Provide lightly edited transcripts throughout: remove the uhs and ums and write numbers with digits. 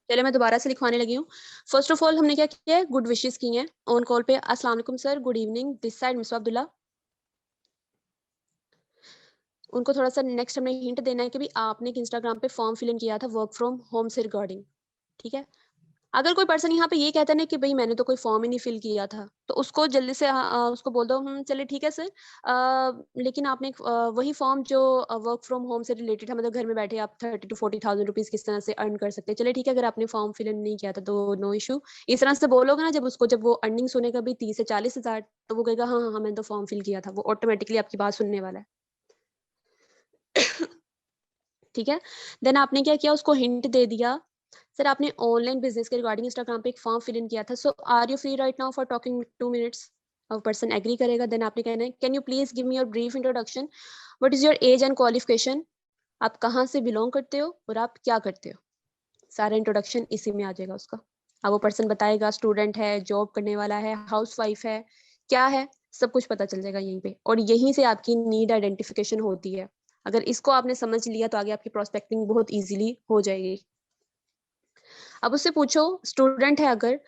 चले मैं दोबारा से लिखवाने लगी हूँ। फर्स्ट ऑफ ऑल हमने क्या किया है, गुड विशेस की हैं ऑन कॉल पे। अस्सलाम वालेकुम sir, good evening, this side miss Abdullah. उनको थोड़ा सा नेक्स्ट हमें हिंट देना है कि भी आपने एक इंस्टाग्राम पे फॉर्म फिल इन किया था वर्क फ्रॉम होम से रिगार्डिंग, ठीक है। अगर कोई पर्सन यहाँ पे ये कहता है ना कि भाई मैंने तो कोई फॉर्म ही नहीं फिल किया था, तो उसको जल्दी से उसको बोल दो चलिए ठीक है सर, लेकिन आपने वही फॉर्म जो वर्क फ्रॉम होम से रिलेटेड है, मतलब घर में बैठे आप 30 to 40,000 रुपीज किस तरह से अर्न कर सकते हैं, चलिए ठीक है, अगर आपने फॉर्म फिल इन नहीं किया था तो नो इशू। इस तरह से बोलोगे ना, जब उसको जब वो अर्निंग सुनेगा भी 30 से 40 हजार, तो वो कहेगा हाँ हाँ हाँ, मैंने तो फॉर्म फिल किया था, वो ऑटोमेटिकली आपकी बात सुनने वाला है। ठीक है। देन आपने क्या किया, उसको हिंट दे दिया, सर आपने ऑनलाइन बिजनेस के रिगार्डिंग इंस्टाग्राम पे एक फॉर्म फिल इन किया था, so are you free right now for talking 2 minutes. और पर्सन एग्री करेगा, देन आपने कहना है can you please give me your brief introduction, what is your age and qualification, आप कहाँ से बिलोंग करते हो और आप क्या करते हो। सारा इंट्रोडक्शन इसी में आ जाएगा उसका। अब वो पर्सन बताएगा स्टूडेंट है, जॉब करने वाला है, हाउस वाइफ है, क्या है, सब कुछ पता चल जाएगा यहीं पे। और यहीं से आपकी नीड आइडेंटिफिकेशन होती है। अगर इसको आपने समझ लिया तो आगे आपकी प्रोस्पेक्टिंग बहुत इजीली हो जाएगी। अब उससे पूछो, स्टूडेंट है अगर,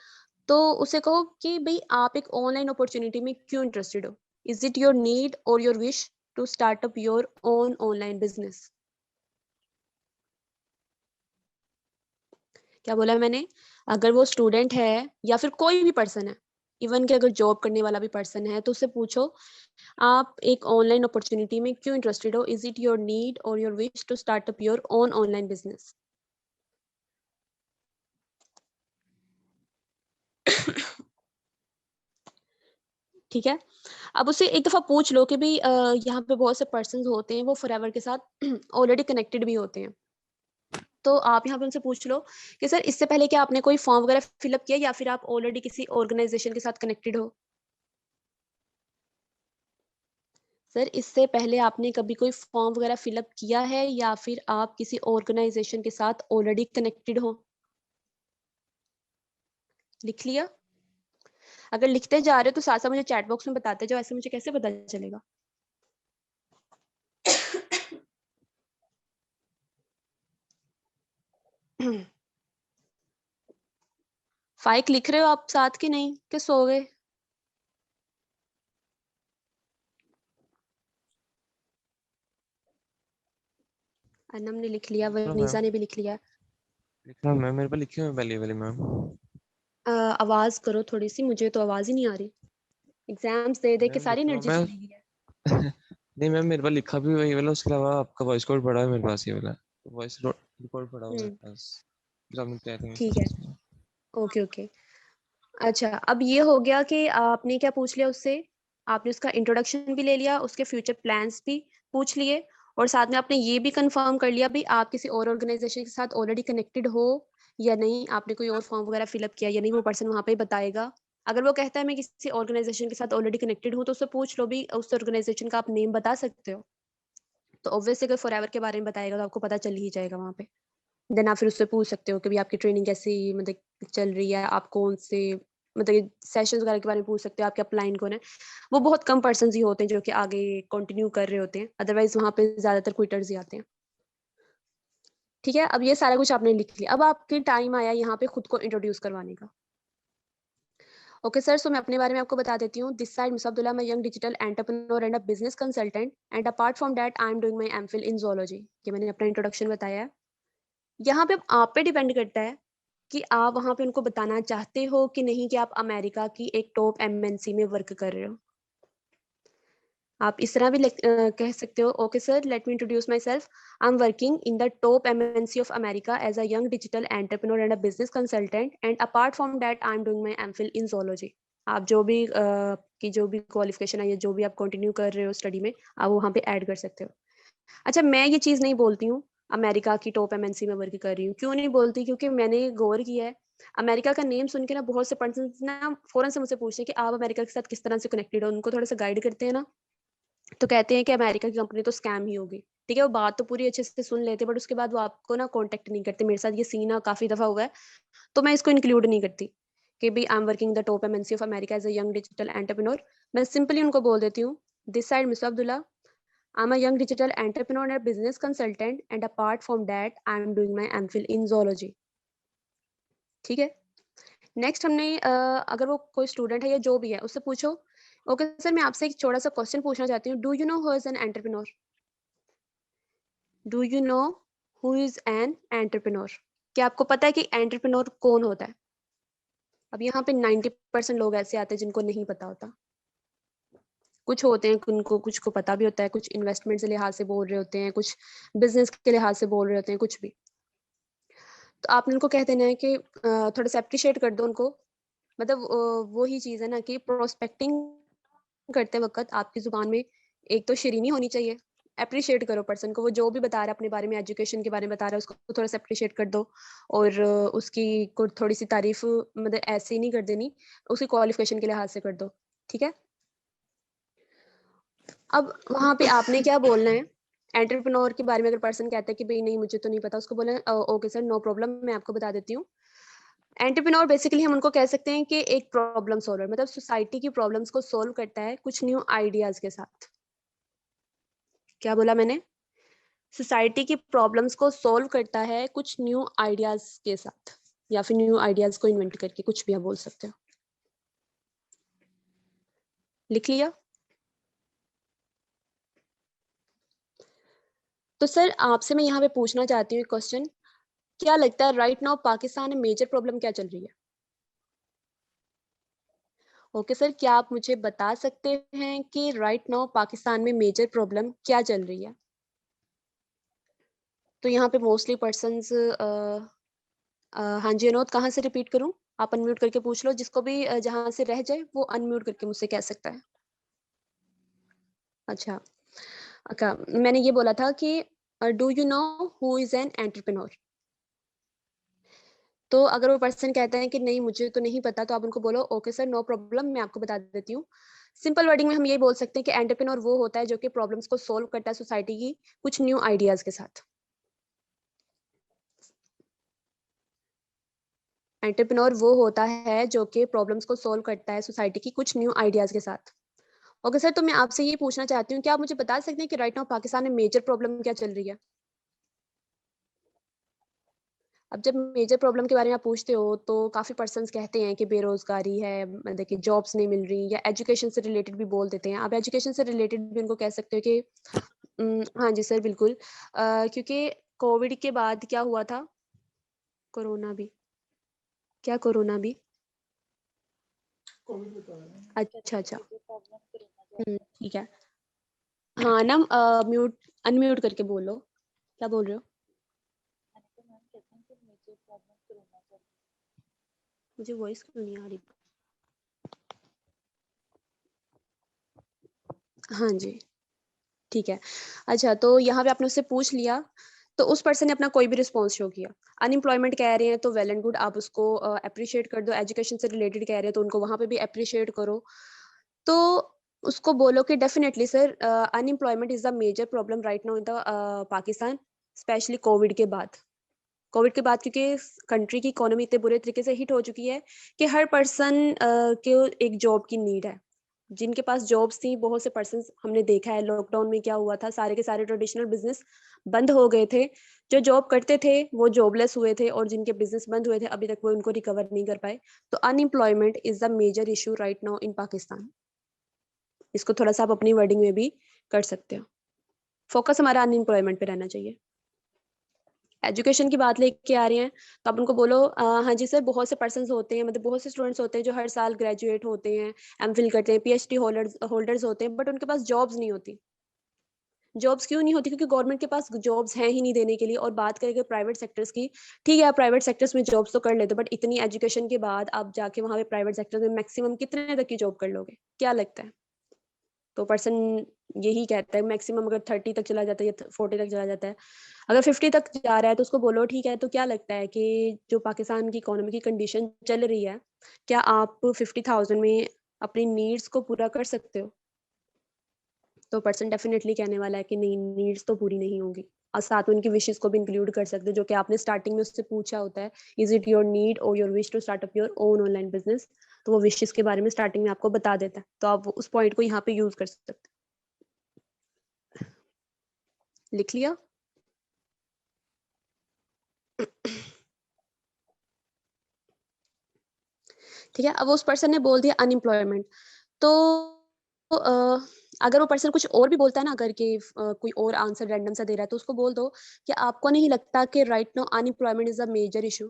तो उसे कहो कि भाई आप एक ऑनलाइन अपॉर्चुनिटी में क्यों इंटरेस्टेड हो, is it your need or your wish to start up your own online business. क्या बोला मैंने, अगर वो स्टूडेंट है या फिर कोई भी पर्सन है, इवन कि अगर जॉब करने वाला भी पर्सन है, तो उससे पूछो आप एक ऑनलाइन अपॉर्चुनिटी में क्यों इंटरेस्टेड हो, is it your need or your wish to start up your own online business. ठीक है। अब उससे एक दफा पूछ लो कि भाई यहाँ पे बहुत से पर्सन होते हैं वो फॉरएवर के साथ ऑलरेडी कनेक्टेड भी होते हैं, तो आप यहाँ पे उनसे पूछ लो कि सर इससे पहले क्या आपने कोई फॉर्म वगैरह फिलअप किया या फिर आप ऑलरेडी किसी ऑर्गेनाइजेशन के साथ कनेक्टेड हो। सर इससे पहले आपने कभी कोई फॉर्म वगैरह फिलअप किया है या फिर आप किसी ऑर्गेनाइजेशन के साथ ऑलरेडी कनेक्टेड हो। लिख लिया। अगर लिखते जा रहे हो तो साथ साथ मुझे चैट बॉक्स में बताते जाओ, ऐसे मुझे कैसे पता चलेगा। फाइक लिख रहे हो आप साथ की नहीं कि सो गए। अनम ने लिख लिया, मैम वनीजा ने भी लिख लिया। लिखना मैम, मेरे पे लिखी हुई है पहले वाली मैम। आवाज करो थोड़ी सी, मुझे तो आवाज ही नहीं आ रही। एग्जाम्स दे दे के मैम सारी लिख रहा हूँ एनर्जी मैं। चली गई है। नहीं मैम, मेरे पास लिखा भी वही वाला, उसके अलावा आपका वॉइस कोड पड़ा है मेरे पास, ये वाला वॉइस रिकॉर्ड पड़ा हुआ है मेरे पास, जो आपने तैयारी में ठीक सब है। उसमें। Okay okay. अच्छा, अब ये हो गया कि आपने क्या पूछ लिया उससे, आपने उसका इंट्रोडक्शन भी ले लिया, उसके फ्यूचर प्लान्स भी पूछ लिए, और साथ में आपने ये भी कंफर्म कर लिया भी आप किसी और ऑर्गेनाइजेशन के साथ ऑलरेडी कनेक्टेड हो या नहीं, आपने कोई और फॉर्म वगैरह फिलअप किया या नहीं, वो पर्सन वहां पे ही बताएगा। अगर वो कहता है मैं किसी ऑर्गेनाइजेशन के साथ ऑलरेडी कनेक्टेड हूँ, तो उससे पूछ लो भी उस ऑर्गेनाइजेशन का आप नेम बता सकते हो। तो ऑब्वियसली अगर फॉरएवर के बारे में बताएगा तो आपको पता चल ही जाएगा वहां पे। देन आप फिर उससे पूछ सकते हो कि भी आपकी ट्रेनिंग कैसी मतलब चल रही है, आप कौन से मतलब सेशंस वगैरह के बारे में पूछ सकते हो, आपके अपलाइन कौन है। वो बहुत कम पर्सन ही होते हैं जो कि आगे कंटिन्यू कर रहे होते हैं, अदरवाइज वहां पे ज्यादातर क्विटर्स ही आते हैं। ठीक है। अब ये सारा कुछ आपने लिख लिया, अब आपके टाइम आया यहाँ पे खुद को इंट्रोड्यूस करवाने का। ओके सर, सो मैं अपने बारे में आपको बता देती हूँ। दिस साइड मिस अब्दुल्ला, मैं young digital entrepreneur and a business consultant, and apart from that I am doing my MPhil in zoology. ये मैंने अपना इंट्रोडक्शन बताया है। यहाँ पे अब आप पे डिपेंड करता है कि आप वहाँ पे उनको बताना चाहते हो कि नहीं कि आप अमेरिका की एक टॉप एमएनसी में वर्क कर रहे हो। आप इस तरह भी कह सकते हो, okay sir let me introduce myself, I am working in the top MNC of America as a young digital entrepreneur and a business consultant, and apart from that I am doing my MPhil in zoology. आप जो भी की जो भी qualification है या जो भी आप कंटिन्यू कर रहे हो स्टडी में, आप वहाँ पे ऐड कर सकते हो। अच्छा, मैं ये चीज़ नहीं बोलती हूँ अमेरिका की टॉप एमएनसी में वर्क कर रही हूँ, क्यों नहीं बोलती, क्योंकि मैंने गौर किया है, अमेरिका का नेम सुन के ना बहुत से पर्सन ना फौरन से मुझसे पूछते हैं कि आप अमेरिका के साथ किस तरह से कनेक्टेड हो, उनको थोड़ा सा गाइड करते हैं ना, तो कहते हैं कि अमेरिका की कंपनी तो स्कैम ही होगी। ठीक है, वो बात तो पूरी अच्छे से सुन लेते, बट उसके बाद वो आपको ना कॉन्टेक्ट नहीं करते। मेरे साथ ये सीन काफी दफा हुआ है, तो मैं इसको इंक्लूड नहीं करती कि भाई I am working the top MNC of America as a young digital entrepreneur. मैं सिंपली उनको बोल देती हूँ, this side miss Abdullah, I'm a young digital entrepreneur and business consultant, and apart from that, I'm doing my MPhil in zoology. ठीक है। Next हमने अगर वो कोई स्टूडेंट है या जो भी है उससे पूछो, ओके सर मैं आपसे एक छोटा सा क्वेश्चन पूछना चाहती हूँ, do you know who is an entrepreneur? Do you know who is an entrepreneur? क्या आपको पता है कि एंटरप्रेन्योर कौन होता है? अब यहाँ पे 90% लोग ऐसे आते हैं जिनको नहीं पता होता। कुछ होते हैं उनको, कुछ को पता भी होता है, कुछ इन्वेस्टमेंट के लिहाज से बोल रहे होते हैं, कुछ बिजनेस के लिहाज से बोल रहे होते हैं, कुछ भी। तो आपने उनको कह देना है कि थोड़ा सा एप्रिशिएट कर दो उनको। मतलब वो ही चीज़ है ना कि प्रोस्पेक्टिंग करते वक़्त आपकी ज़ुबान में एक तो शीरीनी होनी चाहिए, एप्रिशिएट करो पर्सन को, वो जो भी बता रहा है अपने बारे में, एजुकेशन के बारे में बता रहा है, उसको थोड़ा-सा एप्रिशिएट कर दो और उसकी को थोड़ी-सी तारीफ़ मतलब ऐसे ही नहीं कर देनी, उसकी क्वालिफ़िकेशन के लिहाज से कर दो, ठीक है? अब वहाँ पे आपने क्या बोलना है, एंटरप्रेन्योर के बारे में अगर पर्सन कहता है कि भई नहीं मुझे तो नहीं पता, उसको बोलना है ओके सर नो प्रॉब्लम मैं आपको बता देती हूँ। एंटरप्रेन्योर बेसिकली हम उनको कह सकते हैं कि एक प्रॉब्लम सॉल्वर, मतलब सोसाइटी की प्रॉब्लम्स को सॉल्व करता है कुछ न्यू आइडियाज़ के साथ। क्या बोला मैंने? सोसाइटी की प्रॉब्लम्स को सॉल्व करता है कुछ न्यू आइडियाज़ के साथ या फिर न्यू आइडियाज़ को इन्वेंट करके, कुछ भी आप बोल सकते हो। लिख लिया? तो सर आपसे मैं यहाँ पे पूछना चाहती हूँ एक क्वेश्चन, क्या लगता है राइट नाउ पाकिस्तान में मेजर प्रॉब्लम क्या चल रही है? ओके सर, क्या आप मुझे बता सकते हैं कि राइट नाउ पाकिस्तान में मेजर प्रॉब्लम क्या चल रही है? तो यहाँ पे मोस्टली पर्सन्स हाँ जी, अनुरोध कहाँ से रिपीट करूँ? आप अनम्यूट करके पूछ लो, जिसको भी जहाँ से रह जाए वो अनम्यूट करके मुझसे कह सकता है। अच्छा, मैंने ये बोला था कि do you know who is an entrepreneur? तो अगर वो पर्सन कहता है कि नहीं मुझे तो नहीं पता, तो आप उनको बोलो ओके सर नो प्रॉब्लम मैं आपको बता देती हूँ। सिंपल वर्डिंग में हम यही बोल सकते हैं कि एंटरप्रेन्योर वो होता है जो कि प्रॉब्लम्स को सॉल्व करता है सोसाइटी की कुछ न्यू आइडियाज़ के साथ। एंटरप्रेन्योर वो होता है जो कि प्रॉब्लम्स को सॉल्व करता है सोसाइटी की कुछ न्यू आइडियाज़ के साथ। ओके सर, तो मैं आपसे ये पूछना चाहती हूँ, क्या आप मुझे बता सकते हैं कि राइट नाउ पाकिस्तान में मेजर प्रॉब्लम क्या चल रही है? अब जब मेजर प्रॉब्लम के बारे में आप पूछते हो, तो काफ़ी पर्सन्स कहते हैं कि बेरोज़गारी है, मतलब कि जॉब्स नहीं मिल रही या एजुकेशन से रिलेटेड भी बोल देते हैं। आप एजुकेशन से रिलेटेड भी उनको कह सकते हो कि हाँ जी सर, बिल्कुल। क्योंकि कोविड के बाद क्या हुआ था? कोरोना भी। क्या कोरोना भी? अच्छा, अच्छा। ठीक है। हाँ ना म्यूट अनम्यूट करके बोलो। क्या बोल रहे हो? मुझे वॉइस क्यों नहीं आ रही? हाँ जी, ठीक है। अच्छा, तो यहाँ पे आपने उससे पूछ लिया, तो उस पर्सन ने अपना कोई भी रिस्पॉन्स शो किया। अनएम्प्लॉयमेंट कह रहे हैं तो वेल एंड गुड, आप उसको एप्रिशिएट कर दो। एजुकेशन से रिलेटेड कह रहे हैं तो उनको वहाँ पे भी एप्रिशिएट करो। तो उसको बोलो कि definitely sir unemployment is the major problem right now in the Pakistan, especially COVID के बाद। कोविड के बाद क्योंकि कंट्री की इकोनॉमी इतने बुरे तरीके से हिट हो चुकी है कि हर पर्सन को एक जॉब की नीड है। जिनके पास जॉब्स थी, बहुत से पर्सन्स हमने देखा है लॉकडाउन में क्या हुआ था, सारे के सारे ट्रेडिशनल बिज़नेस बंद हो गए थे। जो जॉब करते थे, वो जॉबलेस हुए थे और जिनके बिज़नेस बंद हुए थे, अभी तक वो उनको रिकवर नहीं कर पाए। तो unemployment is the major issue right now in Pakistan. इसको थोड़ा-सा आप अपनी वर्डिंग में भी कर सकते हो। फोकस हमारा अनएम्प्लॉयमेंट पे रहना चाहिए। एजुकेशन की बात लेके आ रहे हैं, तो आप उनको बोलो हाँ जी सर, बहुत से पर्सन्स होते हैं, मतलब बहुत से स्टूडेंट्स होते हैं जो हर साल ग्रेजुएट होते हैं, एमफिल करते हैं, पीएचडी होल्डर्स होल्डर्स होते हैं, बट उनके पास जॉब्स नहीं होती। जॉब्स क्यों नहीं होती? क्योंकि गवर्नमेंट के पास जॉब्स हैं ही नहीं देने के लिए। और बात करें अगर प्राइवेट सेक्टर्स की, ठीक है आप प्राइवेट सेक्टर्स में जॉब्स तो कर लेते हो, बट इतनी एजुकेशन के बाद आप जाके वहाँ पे प्राइवेट सेक्टर में मैक्सिमम कितने तक की जॉब कर लोगे? क्या लगता है? तो पर्सन यही कहता है मैक्सिमम अगर 30 तक चला जाता है या 40 तक चला जाता है। अगर 50 तक जा रहा है तो उसको बोलो ठीक है, तो क्या लगता है कि जो पाकिस्तान की इकोनॉमी की कंडीशन चल रही है, क्या आप 50,000 में अपनी नीड्स को पूरा कर सकते हो? तो पर्सन डेफिनिटली कहने वाला है कि नहीं, नीड्स तो पूरी नहीं होगी। और साथ में उनकी विशेज़ को भी इंक्लूड कर सकते हो, जो कि आपने स्टार्टिंग में उससे पूछा होता है, is it your need or your wish to start up your own online business? तो वो विशेज़ के बारे में स्टार्टिंग में आपको बता देता है। तो आप उस पॉइंट को यहाँ पे यूज़ कर सकते हो। लिख लिया? ठीक है। अब उस पर्सन ने बोल दिया अनएम्प्लॉयमेंट, तो अगर वो पर्सन कुछ और भी बोलता है ना, अगर कि कोई और आंसर रैंडम सा दे रहा है, तो उसको बोल दो कि आपको नहीं लगता कि right now unemployment is a major issue,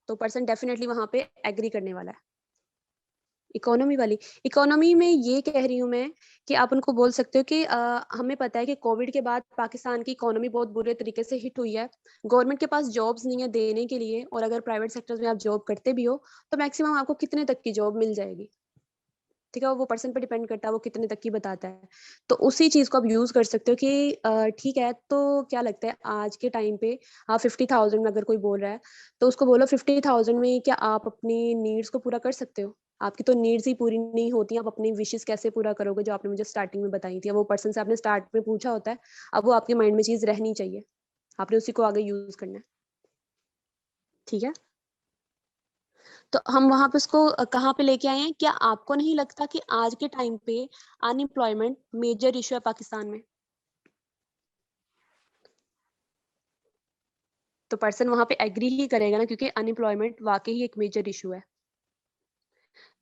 तो पर्सन डेफिनेटली वहां पे एग्री करने वाला है। इकोनॉमी वाली, इकोनॉमी में ये कह रही हूँ मैं कि आप उनको बोल सकते हो कि हमें पता है कि कोविड के बाद पाकिस्तान की इकोनॉमी बहुत बुरे तरीके से हिट हुई है, गवर्नमेंट के पास जॉब्स नहीं है देने के लिए, और अगर प्राइवेट सेक्टर में आप जॉब करते भी हो तो मैक्सिमम आपको कितने तक की जॉब मिल जाएगी। ठीक है, वो पर्सन पे डिपेंड करता है वो कितने तक की बताता है। तो उसी चीज को आप यूज कर सकते हो कि ठीक है, तो क्या लगता है आज के टाइम पे आप 50,000 में अगर कोई बोल रहा है, तो उसको बोलो 50,000 में क्या आप अपनी नीड्स को पूरा कर सकते हो? आपकी तो नीड्स ही पूरी नहीं होती, आप अपनी विशेस कैसे पूरा करोगे जो आपने मुझे स्टार्टिंग में बताई थी? वो पर्सन से आपने स्टार्ट में पूछा होता है, अब वो आपके माइंड में चीज रहनी चाहिए, आपने उसी को आगे यूज करना है। ठीक है, तो हम वहां पे उसको कहाँ पे लेके आए हैं? क्या आपको नहीं लगता कि आज के टाइम पे अनएम्प्लॉयमेंट मेजर इशू है पाकिस्तान में? तो पर्सन वहां पे एग्री ही करेगा ना, क्योंकि अनएम्प्लॉयमेंट वाकई ही एक मेजर इशू है।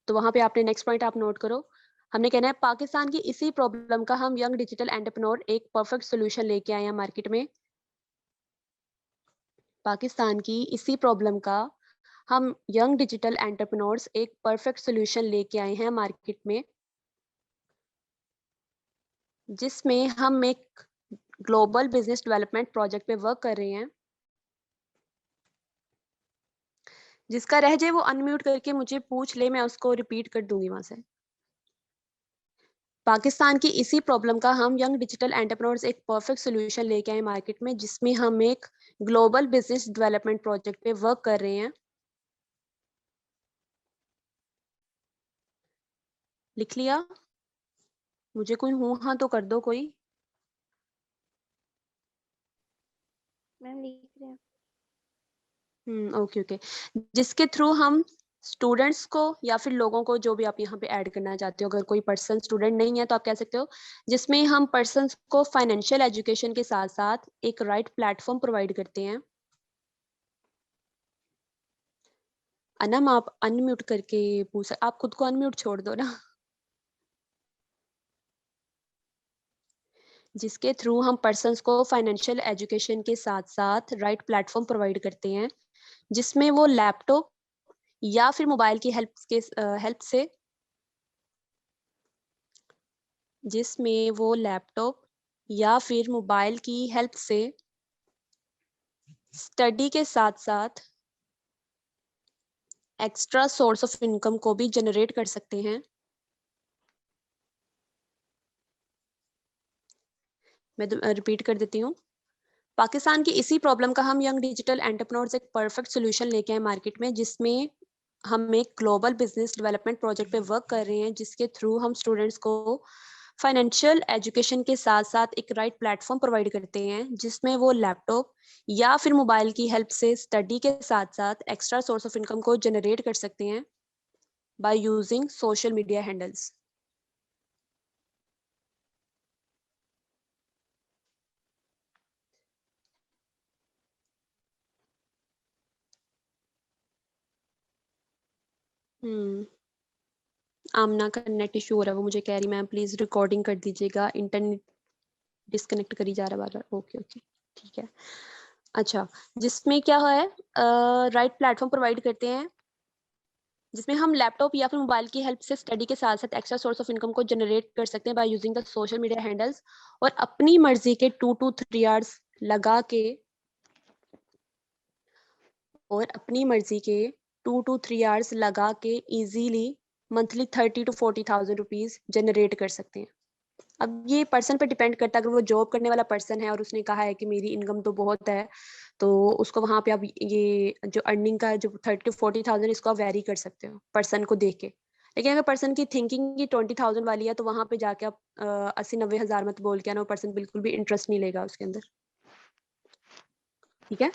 तो वहां पे आपने नेक्स्ट पॉइंट आप नोट करो, हमने कहना है पाकिस्तान की इसी प्रॉब्लम का हम यंग डिजिटल एंटरप्रेन्योर एक परफेक्ट सोल्यूशन लेके आए हैं मार्केट में। पाकिस्तान की इसी प्रॉब्लम का हम यंग डिजिटल एंटरप्रेन्योर्स एक परफेक्ट सोल्यूशन लेके आए हैं मार्केट में, जिसमें हम एक ग्लोबल बिजनेस डेवलपमेंट प्रोजेक्ट पे वर्क कर रहे हैं। जिसका रह जाए वो अनम्यूट करके मुझे पूछ ले, मैं उसको रिपीट कर दूंगी वहां से। पाकिस्तान की इसी प्रॉब्लम का हम यंग डिजिटल एंटरप्रेन्योर्स एक परफेक्ट सोल्यूशन लेके आए मार्केट में, जिसमें हम एक ग्लोबल बिजनेस डेवलपमेंट प्रोजेक्ट पे वर्क कर रहे हैं। लिख लिया? मुझे कोई हूँ हाँ तो कर दो कोई। मैम लिख रहे हैं। Okay okay. जिसके थ्रू हम स्टूडेंट्स को या फिर लोगों को, जो भी आप यहाँ पे ऐड करना चाहते हो, अगर कोई पर्सन स्टूडेंट नहीं है तो आप कह सकते हो, जिसमें हम पर्सन्स को फाइनेंशियल एजुकेशन के साथ साथ एक राइट प्लेटफॉर्म प्रोवाइड करते हैं। अनम आप अनम्यूट करके पूछ, आप खुद को अनम्यूट छोड़ दो ना। जिसके थ्रू हम पर्सन्स को फाइनेंशियल एजुकेशन के साथ साथ राइट प्लेटफॉर्म प्रोवाइड करते हैं, जिसमें वो लैपटॉप या फिर मोबाइल की हेल्प से, जिसमें वो लैपटॉप या फिर मोबाइल की हेल्प से स्टडी के साथ साथ एक्स्ट्रा सोर्स ऑफ इनकम को भी जनरेट कर सकते हैं। मैं रिपीट कर देती हूँ, पाकिस्तान की इसी प्रॉब्लम का हम यंग डिजिटल एंटरप्रेन्योर्स एक परफेक्ट सोल्यूशन लेके आए मार्केट में, जिसमें हम एक ग्लोबल बिजनेस डेवलपमेंट प्रोजेक्ट पे वर्क कर रहे हैं, जिसके थ्रू हम स्टूडेंट्स को फाइनेंशियल एजुकेशन के साथ साथ एक राइट प्लेटफॉर्म प्रोवाइड करते हैं, जिसमें वो लैपटॉप या फिर मोबाइल की हेल्प से स्टडी के साथ साथ एक्स्ट्रा सोर्स ऑफ इनकम को जनरेट कर सकते हैं by using social media handles. Hmm Aamna का नेट इशू हो रहा है, वो मुझे कह रही मैम प्लीज रिकॉर्डिंग कर दीजिएगा, इंटरनेट डिस्कनेक्ट करी जा रहा है बार बार। ओके ओके ठीक है। अच्छा, जिसमें क्या है, राइट प्लेटफॉर्म प्रोवाइड करते हैं, जिसमें हम लैपटॉप या फिर मोबाइल की हेल्प से स्टडी के साथ साथ एक्स्ट्रा सोर्स ऑफ इनकम को जनरेट कर सकते हैं by using the social media handles, और अपनी मर्जी के 2 to 3 आवर्स लगा के, और अपनी मर्जी के 2 to 3 आवर्स लगा के easily monthly 30 to 40,000 rupees generate कर सकते हैं। अब ये पर्सन पे डिपेंड करता है, अगर वो जॉब करने वाला पर्सन है और उसने कहा है कि मेरी इनकम तो बहुत है, तो उसको वहां पे आप ये जो अर्निंग का जो 30 to 40,000 इसको आप वेरी कर सकते हो पर्सन को देख के। लेकिन अगर पर्सन की थिंकिंग की 20,000 वाली है, तो वहां पे जाके आप 80-90 हजार मत बोल के आना, वो पर्सन बिल्कुल भी इंटरेस्ट नहीं लेगा उसके अंदर। ठीक है,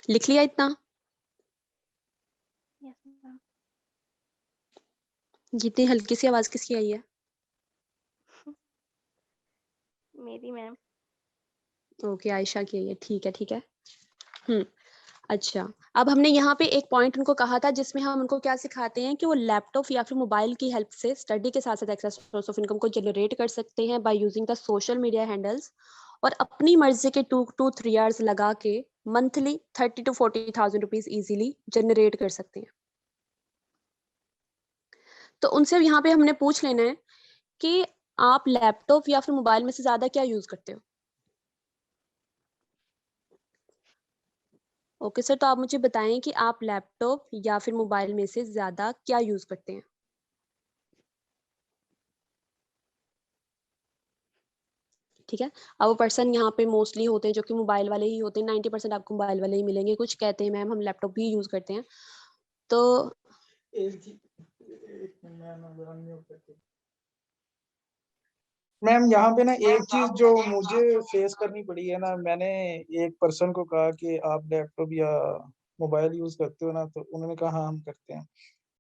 लिख लिया इतना? Yes ma'am. जितनी हल्की सी आवाज किसकी आई है? मेरी मैम। ओके, आयशा की आई है, ठीक है ठीक है। हम्म अच्छा, अब हमने यहाँ पे एक पॉइंट उनको कहा था जिसमें हम उनको क्या सिखाते हैं कि वो लैपटॉप या फिर मोबाइल की हेल्प से स्टडी के साथ साथ एक्स्ट्रा सोर्स ऑफ इनकम को जनरेट कर सकते हैं by using the social media handles, और अपनी मर्जी के 2 to 3 आवर्स लगा के monthly 30 to 40,000 rupees easily generate कर सकते हैं। तो उनसे यहाँ पे हमने पूछ लेना है कि आप लैपटॉप या फिर मोबाइल में से ज्यादा क्या यूज करते हो। ओके सर, तो आप मुझे बताएं कि आप लैपटॉप या फिर मोबाइल में से ज्यादा क्या यूज करते हैं। ठीक है, अब वो पर्सन यहाँ पे मोस्टली होते हैं जो कि मोबाइल वाले ही होते हैं, 90% आपको मोबाइल वाले ही मिलेंगे। कुछ कहते हैं मैम हम लैपटॉप भी यूज करते हैं। तो मैम यहाँ पे ना एक चीज जो मुझे फेस करनी पड़ी है ना, मैंने एक पर्सन को कहा कि आप लैपटॉप या मोबाइल यूज करते हो ना, तो उन्होंने कहा हाँ हम करते हैं।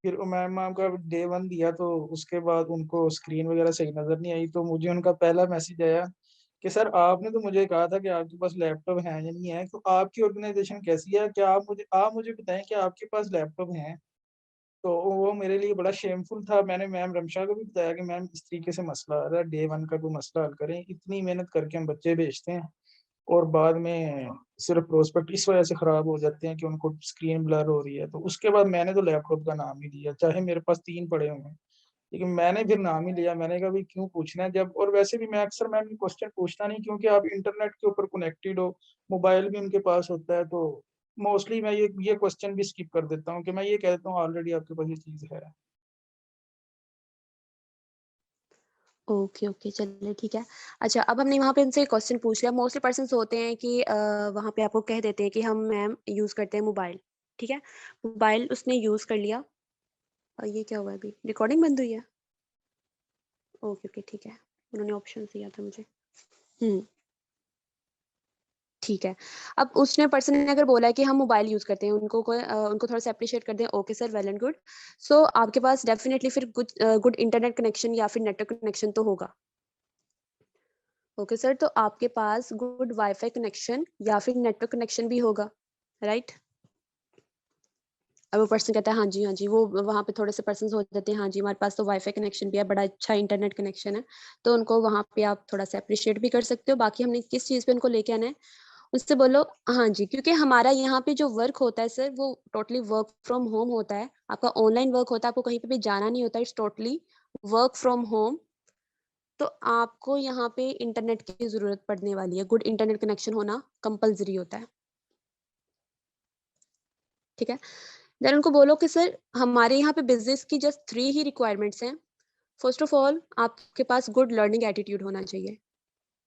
फिर मैम का डे 1 दिया तो उसके बाद उनको स्क्रीन वगैरह सही नजर नहीं आई, तो मुझे उनका पहला मैसेज आया कि सर आपने तो मुझे कहा था कि आपके पास लैपटॉप है या नहीं है, तो आपकी ऑर्गेनाइजेशन कैसी है, क्या आप मुझे बताएं कि आपके पास लैपटॉप हैं। तो वो मेरे लिए बड़ा शेमफुल था। मैंने मैम रमशा को भी बताया कि मैम इस तरीके से मसला आ रहा है, डे 1 का कोई मसला हल करें, इतनी मेहनत करके हम बच्चे भेजते हैं और बाद में सिर्फ प्रोस्पेक्ट इस वजह से खराब हो जाते हैं कि उनको स्क्रीन ब्लर हो रही है। तो उसके बाद मैंने तो लैपटॉप का नाम ही लिया, चाहे मेरे पास 3 पड़े हुए हैं, लेकिन मैंने फिर नाम ही लिया। मैंने कहा भाई क्यों पूछना है जब, और वैसे भी मैं अक्सर मैम क्वेश्चन पूछता नहीं, क्योंकि आप इंटरनेट के ऊपर कनेक्टेड हो, मोबाइल भी उनके पास होता है, तो मोस्टली मैं ये क्वेश्चन भी स्किप कर देता हूँ कि मैं ये कह देता हूँ ऑलरेडी आपके पास ये चीज है। ओके ओके, चलिए ठीक है। अच्छा, अब हमने वहाँ पे इनसे क्वेश्चन पूछ लिया। मोस्टली पर्सन्स होते हैं कि वहाँ पे आपको कह देते हैं कि हम मैम यूज करते हैं मोबाइल। ठीक है, मोबाइल उसने यूज कर लिया। और ये क्या हुआ, अभी रिकॉर्डिंग बंद हुई है। ओके ओके ठीक है, उन्होंने ऑप्शन दिया था मुझे। हम्म, ठीक है। अब उसने पर्सन ने अगर बोला है कि हम मोबाइल यूज करते हैं, उनको थोड़ा सा अप्रिशिएट कर दें। Okay sir, well and good. So आपके पास डेफिनेटली फिर गुड इंटरनेट कनेक्शन या फिर नेटवर्क कनेक्शन तो होगा। ओके सर, तो आपके पास गुड वाईफाई कनेक्शन या फिर नेटवर्क कनेक्शन भी होगा, राइट? अब वो पर्सन कहता है हाँ जी, वो वहाँ पे थोड़े से पर्सन हो जाते हैं, हाँ जी हमारे पास तो वाईफाई कनेक्शन भी है, बड़ा अच्छा इंटरनेट कनेक्शन है। तो उनको वहाँ पे आप थोड़ा सा अप्रिशिएट भी कर सकते हो। बाकी हमने किस चीज़ पे उनको लेके आना है, उससे बोलो हाँ जी, क्योंकि हमारा यहाँ पे जो वर्क होता है सर वो टोटली वर्क फ्रॉम होम होता है। आपका ऑनलाइन वर्क होता है, आपको कहीं पे भी जाना नहीं होता, it's totally work from home. तो आपको यहाँ पे इंटरनेट की जरूरत पड़ने वाली है, गुड इंटरनेट कनेक्शन होना कंपलसरी होता है। ठीक है, देन उनको बोलो कि सर हमारे यहाँ पे बिजनेस की जस्ट 3 ही रिक्वायरमेंट्स हैं। फर्स्ट ऑफ ऑल, आपके पास गुड लर्निंग एटीट्यूड होना चाहिए।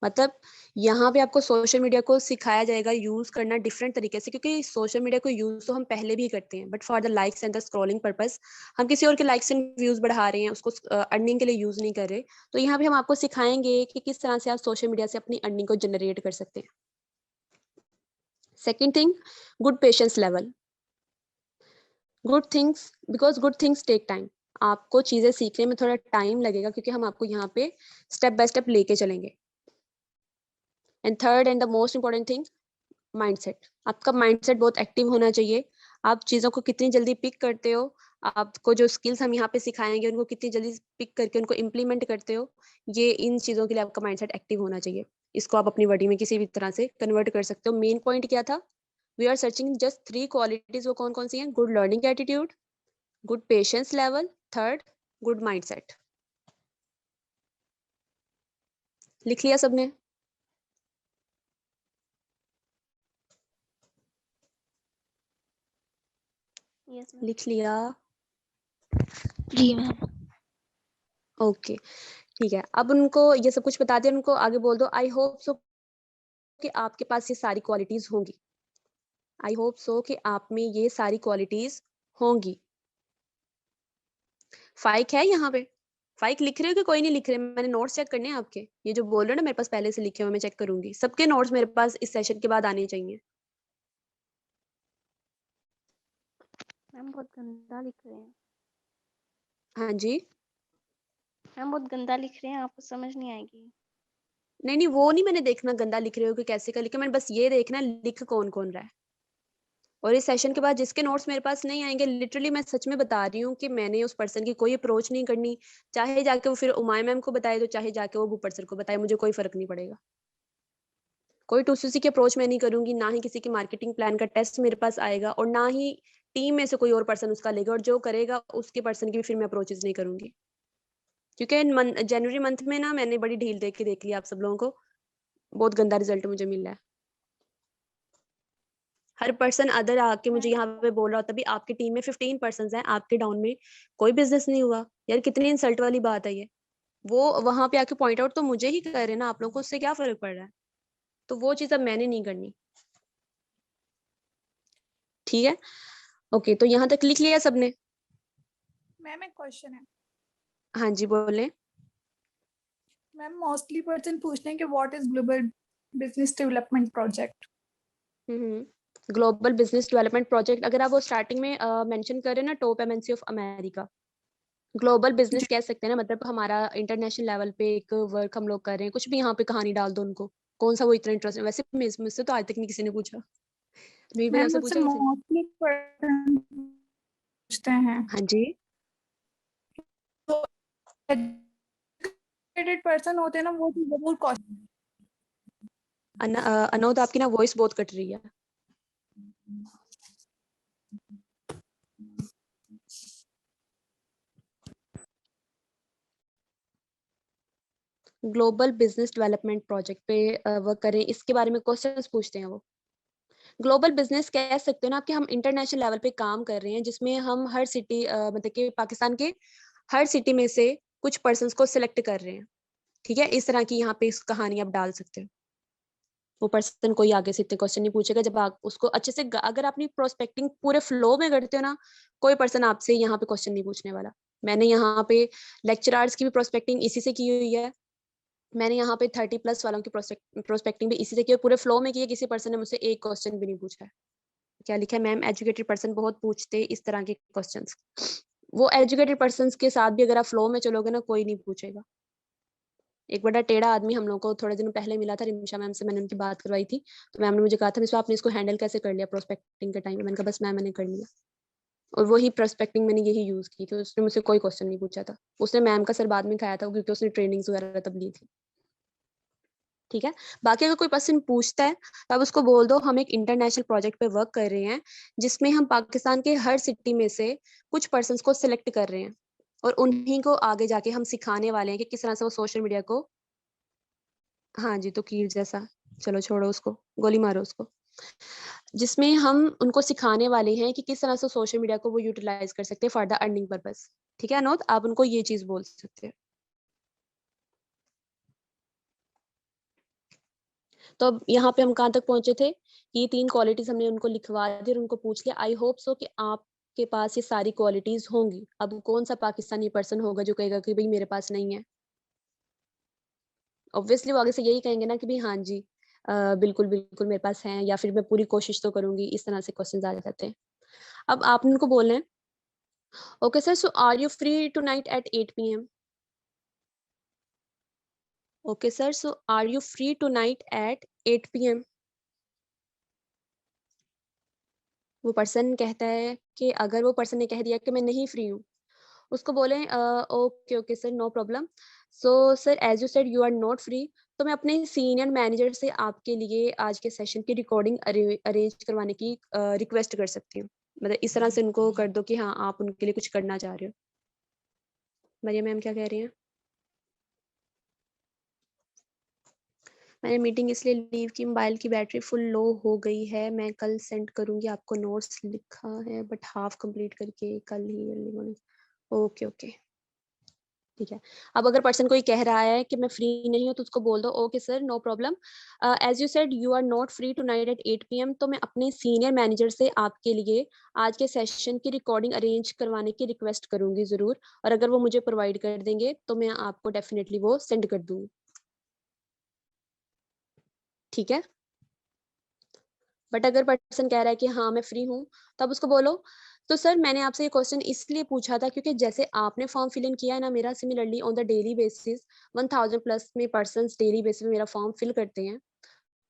मतलब यहाँ पे आपको सोशल मीडिया को सिखाया जाएगा यूज करना डिफरेंट तरीके से, क्योंकि सोशल मीडिया को यूज तो हम पहले भी करते हैं, but for the likes and the scrolling purpose हम किसी और के लाइक्स एंड व्यूज बढ़ा रहे हैं, उसको अर्निंग के लिए यूज नहीं कर रहे। तो यहाँ पे हम आपको सिखाएंगे कि किस तरह से आप सोशल मीडिया से अपनी अर्निंग को जनरेट कर सकते हैं। Second thing, good patience level. Good things, because good things take time. आपको चीजें सीखने में थोड़ा टाइम लगेगा, क्योंकि हम आपको यहाँ पे स्टेप बाय स्टेप लेके चलेंगे। And third and the most important thing, mindset. आपका माइंडसेट बहुत एक्टिव होना चाहिए। आप चीज़ों को कितनी जल्दी पिक करते हो, आपको जो स्किल्स हम यहाँ पे सिखाएंगे उनको कितनी जल्दी पिक करके उनको इम्प्लीमेंट करते हो, ये इन चीज़ों के लिए आपका माइंडसेट एक्टिव होना चाहिए। इसको आप अपनी वर्डिंग में किसी भी तरह से कन्वर्ट कर सकते हो। मेन पॉइंट क्या था, we are searching just 3 qualities. वो कौन कौन सी हैं? Good learning attitude, good patience level, third good mindset. लिख लिया सबने? Yes ma'am. लिख लिया? जी मैम। ओके ठीक है, अब उनको ये सब कुछ बता दिया, उनको आगे बोल दो आई होप सो कि आपके पास ये सारी क्वालिटीज होंगी। आई होप सो कि आप में ये सारी क्वालिटीज होंगी। फाइक है यहाँ पे? फाइक लिख रहे हो कि कोई नहीं लिख रहे? मैंने नोट्स चेक करने हैं आपके, ये जो बोल रहे हो ना मेरे पास पहले से लिखे हुए, मैं चेक करूंगी। सबके नोट्स मेरे पास इस सेशन के बाद आने चाहिए। मैम बहुत गंदा लिख रहे हैं। हाँ जी, मैम बहुत गंदा लिख रहे हैं, आपको समझ नहीं आएगी। नहीं नहीं वो नहीं मैंने देखना गंदा लिख रहे हो कि कैसे का लिखे, मैंने बस ये देखना लिख कौन कौन रहा है। और इस सेशन के बाद जिसके नोट्स मेरे पास नहीं आएंगे, लिटरली मैं सच में बता रही हूँ कि मैंने उस पर्सन की कोई अप्रोच नहीं करनी, चाहे जाके वो फिर उमाय मैम को बताए तो चाहे जाके वो बुपर सर को बताए, मुझे कोई फर्क नहीं पड़ेगा। कोई टूसीसी की अप्रोच मैं नहीं करूंगी, ना ही किसी की मार्केटिंग प्लान का टेस्ट मेरे पास आएगा, और ना ही टीम में से कोई और पर्सन उसका लेगा, और जो करेगा उसके पर्सन की भी फिर मैं अप्रोचेस नहीं करूंगी। क्योंकि जनवरी मंथ में ना मैंने बड़ी ढील देख के देख लिया आप सब लोगों को, बहुत गंदा रिजल्ट मुझे मिल रहा है। हर पर्सन अदर आके मुझे यहाँ पे बोल रहा होता, भी आपकी टीम में 15 पर्सन हैं, आपके डाउन में कोई बिजनेस नहीं हुआ। यार कितनी इंसल्ट वाली बात है ये। वो वहां पे आके पॉइंट आउट तो मुझे ही कर रहे हैं ना, आप लोगों को उससे क्या फर्क पड़ रहा है? तो वो चीज अब मैंने नहीं करनी। ठीक है, ओके, तो यहाँ तक लिख लिया सबने? मैम एक क्वेश्चन है। हाँ जी बोले। मैम मोस्टली पर्सन पूछते हैं कि what is global business development project. Global business development project, अगर आप वो स्टार्टिंग में मेंशन करें ना, top MNC of America, global business कह सकते हैं ना, मतलब हमारा इंटरनेशनल लेवल पे एक वर्क हम लोग कर रहे हैं, कुछ भी यहाँ पे कहानी डाल दो उनको, कौन सा वो इतना इंटरेस्ट है। वैसे मुझसे तो आज तक नहीं किसी ने पूछा। नहीं भाई, मैम आपसे मुझसे पूछा किसी ने? मोस्टली पर्सन पूछते हैं हाँ जी। तो एजुकेटेड पर्सन होते हैं ना, वो जरूर क्वेश्चन। अनोद, आपकी ना वॉइस बहुत कट रही है। ग्लोबल बिजनेस डेवलपमेंट प्रोजेक्ट पे वर्क करें, इसके बारे में क्वेश्चंस पूछते हैं वो। ग्लोबल बिजनेस कह सकते हो ना, कि हम इंटरनेशनल लेवल पे काम कर रहे हैं, जिसमें हम हर सिटी मतलब कि पाकिस्तान के हर सिटी में से कुछ पर्सन्स को सिलेक्ट कर रहे हैं। ठीक है, इस तरह की यहाँ पे इस कहानी आप डाल सकते हो। वो पर्सन कोई आगे से इतने क्वेश्चन नहीं पूछेगा जब आप उसको अच्छे से, अगर अपनी प्रोस्पेक्टिंग पूरे फ्लो में करते हो ना, कोई पर्सन आपसे यहाँ पे क्वेश्चन नहीं पूछने वाला। मैंने यहाँ पे लेक्चरर्स की भी प्रोस्पेक्टिंग इसी से की हुई है, मैंने यहाँ पे 30+ वालों की प्रोस्पेक्टिंग भी इसी से की है, पूरे फ्लो में की है। किसी पर्सन ने मुझसे एक क्वेश्चन भी नहीं पूछा है। क्या लिखा है मैम? एजुकेटेड पर्सन बहुत पूछते हैं इस तरह के क्वेश्चंस। वो एजुकेटेड पर्सन्स के साथ भी अगर आप फ्लो में चलोगे ना, कोई नहीं पूछेगा। एक बड़ा टेढ़ा आदमी हम लोगों को थोड़े दिन पहले मिला था, रिमिशा मैम से मैंने उनकी बात करवाई थी, तो मैम ने मुझे कहा था मिस आपने इसको हैंडल कैसे कर लिया प्रोस्पेक्टिंग के टाइम में? मैंने कहा बस मैम मैंने कर लिया, और वही प्रोस्पेक्टिंग मैंने यही यूज की थी। उसने मुझसे कोई क्वेश्चन नहीं पूछा था, उसने मैम का सर बाद में खाया था, क्योंकि उसने ट्रेनिंग्स वगैरह तब ली थी। ठीक है, बाकी अगर कोई पर्सन पूछता है तब उसको बोल दो हम एक इंटरनेशनल प्रोजेक्ट पे वर्क कर रहे हैं, जिसमें हम पाकिस्तान के हर सिटी में से कुछ पर्सन्स को सिलेक्ट कर रहे हैं, और उन्हीं को आगे जाके हम सिखाने वाले हैं कि किस तरह से वो सोशल मीडिया को, हाँ जी, तो कीर जैसा, चलो छोड़ो उसको, गोली मारो उसको, जिसमें हम उनको सिखाने वाले हैं कि किस तरह से सोशल मीडिया को वो यूटिलाइज कर सकते हैं फॉर द अर्निंग पर्पस। ठीक है अनोद, आप उनको ये चीज बोल सकते हैं। तो अब यहाँ पे हम कहाँ तक पहुंचे थे? ये 3 क्वालिटीज हमने उनको लिखवा दी और उनको पूछ लिया। आई होप सो कि आपके पास ये सारी क्वालिटीज होंगी। अब कौन सा पाकिस्तानी पर्सन होगा जो कहेगा कि भाई मेरे पास नहीं है? ऑब्वियसली वो आगे से यही कहेंगे ना कि भाई हाँ जी, बिल्कुल बिल्कुल मेरे पास है, या फिर मैं पूरी कोशिश तो करूंगी। इस तरह से क्वेश्चन आ जाते हैं। अब आपने उनको बोलना है, okay sir, so are you free tonight at 8 PM? Okay sir, so are you free tonight at 8 PM? वो पर्सन कहता है कि अगर वो पर्सन ने कह दिया कि मैं नहीं फ्री हूँ, उसको बोले okay okay sir, no problem. So sir as you said you are not free, तो मैं अपने सीनियर मैनेजर से आपके लिए आज के सेशन की रिकॉर्डिंग अरेंज करवाने की रिक्वेस्ट कर सकती हूँ। मतलब इस तरह से उनको कर दो कि हाँ आप उनके लिए कुछ करना चाह रहे हो। मरियम मैम क्या कह रही हैं? मैंने मीटिंग इसलिए लीव की, मोबाइल की बैटरी फुल लो हो गई है। मैं कल सेंड करूंगी आपको, नोट्स लिखा है बट हाफ कंप्लीट करके कल ही अर्ली मॉर्निंग। ओके ओके ठीक है। अब अगर पर्सन कोई कह रहा है कि मैं फ्री नहीं हूँ, तो उसको बोल दो okay sir, no problem, as you said you are not free tonight at 8 PM, तो मैं अपने सीनियर मैनेजर से आपके लिए आज के सेशन की रिकॉर्डिंग अरेंज करवाने की रिक्वेस्ट करूंगी जरूर, और अगर वो मुझे प्रोवाइड कर देंगे तो मैं आपको डेफिनेटली वो सेंड कर दूंगी। ठीक है, बट अगर पर्सन कह रहा है कि हाँ मैं फ्री हूँ, तब उसको बोलो तो सर मैंने आपसे ये क्वेश्चन इसलिए पूछा था क्योंकि जैसे आपने फॉर्म फिल इन किया है ना मेरा, similarly on the daily basis 1000+ में पर्सन डेली बेसिस में मेरा फॉर्म फिल करते हैं।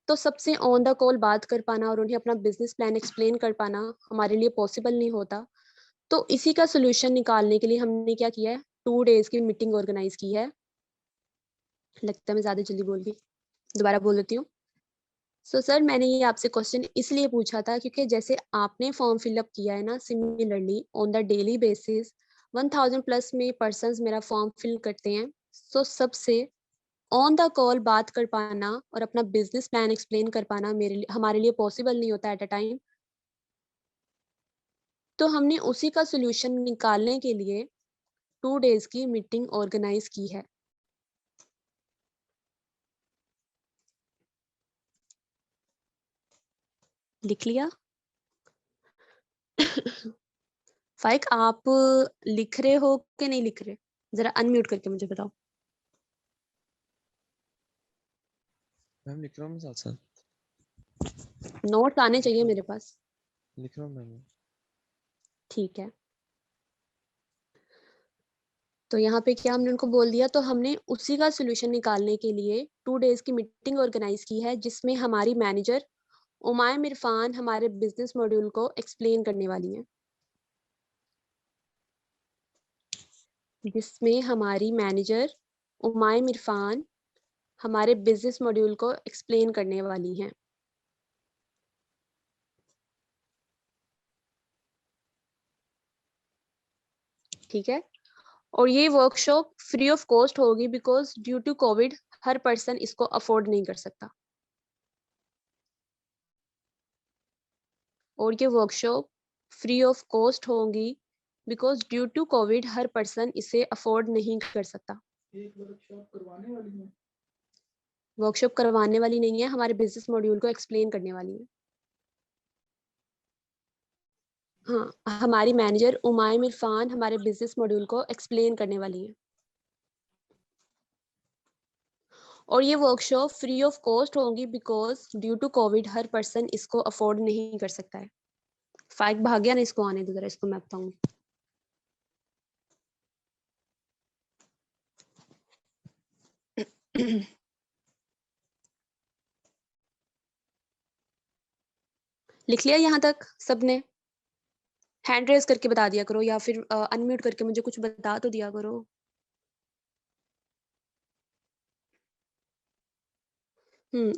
तो सबसे ऑन द कॉल बात कर पाना और उन्हें अपना बिजनेस प्लान एक्सप्लेन कर पाना हमारे लिए पॉसिबल नहीं होता। तो इसी का सोल्यूशन निकालने के लिए हमने क्या किया है, 2 डेज की मीटिंग ऑर्गेनाइज की है। लगता है मैं ज़्यादा जल्दी बोल गई, दोबारा बोल देती हूँ। सो सर, मैंने ये आपसे क्वेश्चन इसलिए पूछा था क्योंकि जैसे आपने फॉर्म फिलअप किया है ना, similarly on the daily basis 1000 plus में पर्सन्स मेरा फॉर्म फिल करते हैं। सो सबसे ऑन द कॉल बात कर पाना और अपना बिजनेस प्लान एक्सप्लेन कर पाना मेरे लिए हमारे लिए पॉसिबल नहीं होता एट अ टाइम। तो हमने उसी का सोल्यूशन निकालने के लिए 2 डेज की मीटिंग ऑर्गेनाइज की है। लिख लिया? फाइक, आप लिख रहे हो कि नहीं लिख रहे? जरा अनम्यूट करके मुझे बताओ। मैम लिख रहा हूँ मैं साथ साथ। नोट्स आने चाहिए मेरे पास। लिख रहा हूँ मैम। ठीक है, तो यहाँ पे क्या हमने उनको बोल दिया, तो हमने उसी का सोल्यूशन निकालने के लिए 2 डेज की मीटिंग ऑर्गेनाइज की है, जिसमें हमारी मैनेजर उमायम इरफान हमारे बिजनेस मॉड्यूल को एक्सप्लेन करने वाली हैं। जिसमें हमारी मैनेजर उमायम इरफान हमारे बिजनेस मॉड्यूल को एक्सप्लेन करने वाली हैं। ठीक है, और ये वर्कशॉप फ्री ऑफ कॉस्ट होगी बिकॉज ड्यू टू कोविड हर पर्सन इसको अफोर्ड नहीं कर सकता। और ये वर्कशॉप फ्री ऑफ कॉस्ट होंगी बिकॉज ड्यू टू कोविड हर पर्सन इसे अफोर्ड नहीं कर सकता। एक वर्कशॉप करवाने वाली है? वर्कशॉप करवाने वाली नहीं है, हमारे बिजनेस मॉड्यूल को एक्सप्लेन करने वाली है। हाँ, हमारी मैनेजर उमायम इरफान हमारे बिजनेस मॉड्यूल को एक्सप्लेन करने वाली है। और ये वर्कशॉप फ्री ऑफ कॉस्ट होंगी बिकॉज ड्यू टू कोविड हर पर्सन इसको अफोर्ड नहीं कर सकता है। फाइक भाग गया ना, इसको आने दो जरा, इसको मैं बताऊंगी। लिख लिया यहाँ तक सबने? हैंड रेज करके बता दिया करो या फिर अनम्यूट करके मुझे कुछ बता तो दिया करो।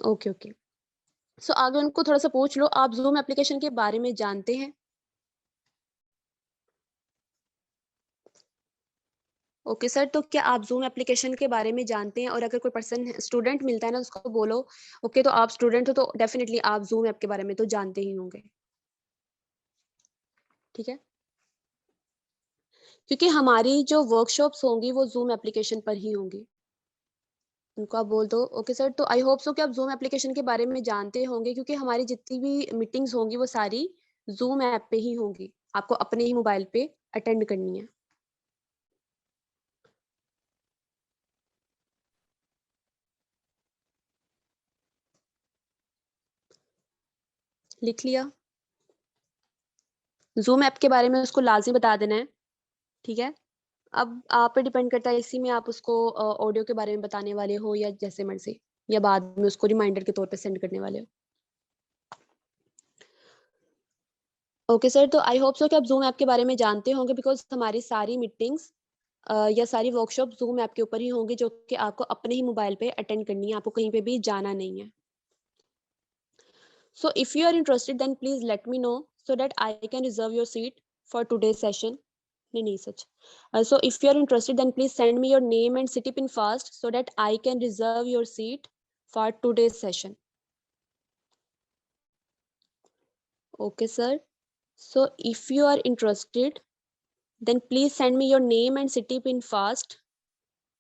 Okay okay. सो आगे उनको थोड़ा सा पूछ लो, आप जूम एप्लीकेशन के बारे में जानते हैं? ओके सर, तो क्या आप जूम एप्लीकेशन के बारे में जानते हैं? और अगर कोई पर्सन स्टूडेंट मिलता है ना, उसको बोलो ओके तो आप स्टूडेंट हो तो डेफिनेटली आप जूम ऐप के बारे में तो जानते ही होंगे। ठीक है, क्योंकि हमारी जो वर्कशॉप्स होंगी वो जूम एप्लीकेशन पर ही होंगी। उनको आप बोल दो ओके सर, तो आई होप सो कि आप जूम एप्लीकेशन के बारे में जानते होंगे, क्योंकि हमारी जितनी भी मीटिंग्स होंगी वो सारी जूम ऐप पे ही होंगी, आपको अपने ही मोबाइल पे अटेंड करनी है। लिख लिया? जूम ऐप के बारे में उसको लाजमी बता देना है। ठीक है, अब आप पे डिपेंड करता है इसी में आप उसको ऑडियो के बारे में बताने वाले हो या जैसे मर्जी, या बाद में उसको रिमाइंडर के तौर पे सेंड करने वाले हो। ओके सर, तो आई होप सो कि आप जूम ऐप के बारे में जानते होंगे बिकॉज हमारी सारी मीटिंग्स या सारी वर्कशॉप जूम ऐप के ऊपर ही होंगी, जो कि आपको अपने ही मोबाइल पे अटेंड करनी है, आपको कहीं पे भी जाना नहीं है। So if you are interested then please let me know so that I can reserve your seat for today's session. नहीं सच। So if you are interested then please send me your name and city pin fast so that I can reserve your seat for today's session. Okay sir. So if you are interested then please send me your name and city pin fast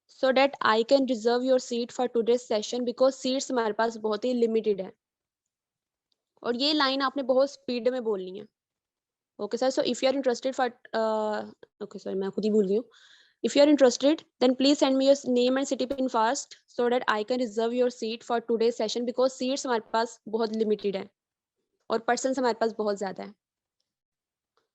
so that I can reserve your seat for today's session because seats हमारे पास बहुत ही limited है। और ये line आपने बहुत speed में बोलनी है। Okay sir, so if you are interested for okay sorry मैं खुद ही भूल गई हूँ। If you are interested then please send me your name and city pin fast so that I can reserve your seat for today's session because seats हमारे पास बहुत limited है और persons हमारे पास बहुत ज़्यादा है।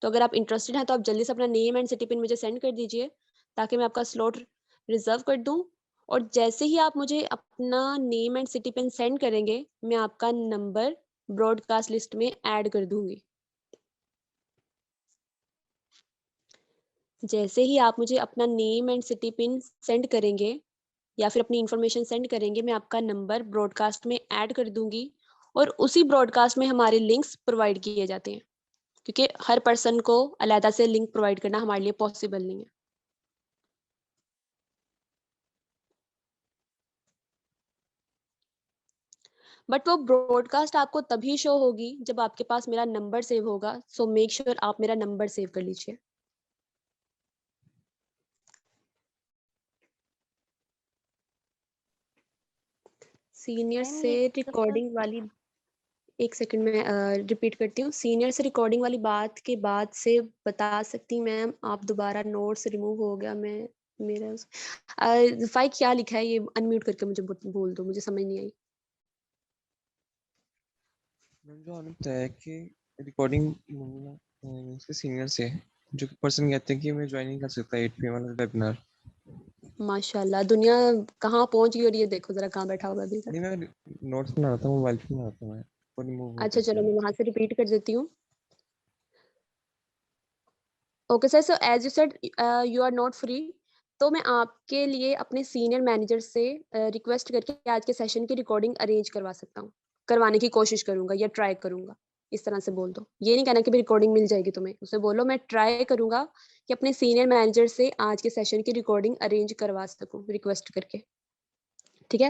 तो अगर आप interested हैं तो आप जल्दी से अपना name and city pin मुझे send कर दीजिए ताकि मैं आपका slot reserve कर दूँ और जैसे ही आप मुझे अपना name and city pin send करेंगे, मैं आपका नंबर ब्रॉडकास्ट लिस्ट में ऐड कर दूंगी। जैसे ही आप मुझे अपना name and city pin send करेंगे या फिर अपनी इंफॉर्मेशन सेंड करेंगे, मैं आपका नंबर ब्रॉडकास्ट में ऐड कर दूंगी और उसी ब्रॉडकास्ट में हमारे लिंक्स प्रोवाइड किए जाते हैं, क्योंकि हर पर्सन को अलग से लिंक प्रोवाइड करना हमारे लिए पॉसिबल नहीं है। बट वो ब्रॉडकास्ट आपको तभी शो होगी जब आपके पास मेरा नंबर सेव होगा, सो मेक श्योर आप मेरा नंबर सेव कर लीजिए। सीनियर मैम से ये रिकॉर्डिंग वाली, एक सेकंड में रिपीट करती हूँ। सीनियर से रिकॉर्डिंग वाली बात के बाद से बता सकती मैम, आप दोबारा नोट्स रिमूव हो गया, मैं मेरा फाइल क्या लिखा है ये अनम्यूट करके मुझे बोल दो, मुझे समझ नहीं आई। मैम जो आपने बताया कि रिकॉर्डिंग इसके सीनियर से जो पर्सन कहते हैं कि मैं ज्वाइन नहीं कर सकता 8 PM वाला वेबिनार। माशाल्लाह, दुनिया कहाँ पहुंच गई और ये देखो जरा कहाँ बैठा होगा अभी तक। नहीं मैं नोट्स बना रहा था, मोबाइल पे बना रहा था मैं, वो रिमूव हो अच्छा गया चलो, था। मैं वहां से रिपीट कर देती हूँ। Okay sir, so as you said you are not free, तो मैं आपके लिए अपने सीनियर मैनेजर से रिक्वेस्ट करके आज के सेशन की रिकॉर्डिंग अरेंज करवा सकता हूँ, करवाने की कोशिश करूंगा या ट्राई करूंगा। इस तरह से बोल दो, ये नहीं कहना कि रिकॉर्डिंग मिल जाएगी तुम्हें, उसे बोलो मैं ट्राई करूंगा कि अपने सीनियर मैनेजर से आज के सेशन की रिकॉर्डिंग अरेंज करवा सकूं रिक्वेस्ट करके, ठीक है।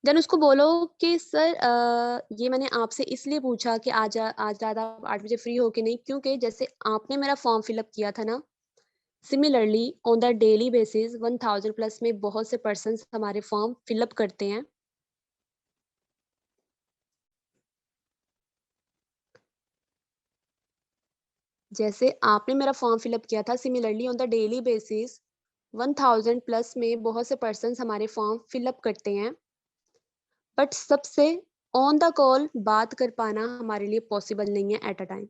देन उसको बोलो कि सर ये मैंने आपसे इसलिए पूछा कि आज रात आप 8 बजे फ्री हो कि नहीं, क्योंकि जैसे आपने मेरा फॉर्म फिलअप किया था ना, similarly on the daily basis 1000 plus में बहुत से पर्सन्स हमारे फॉर्म फिलअप करते हैं। जैसे आपने मेरा फॉर्म फिलअप किया था, similarly on the daily basis 1000 plus में बहुत से पर्सन्स हमारे फॉर्म फिलअप करते हैं, बट सबसे ऑन द कॉल बात कर पाना हमारे लिए पॉसिबल नहीं है एट अ टाइम।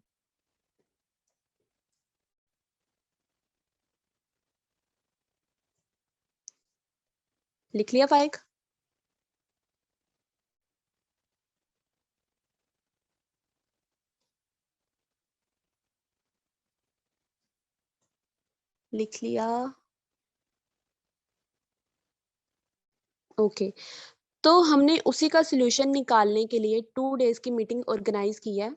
लिख लिया फाइक? लिख लिया? ओके, तो हमने उसी का सॉल्यूशन निकालने के लिए 2 डेज की मीटिंग ऑर्गेनाइज की है।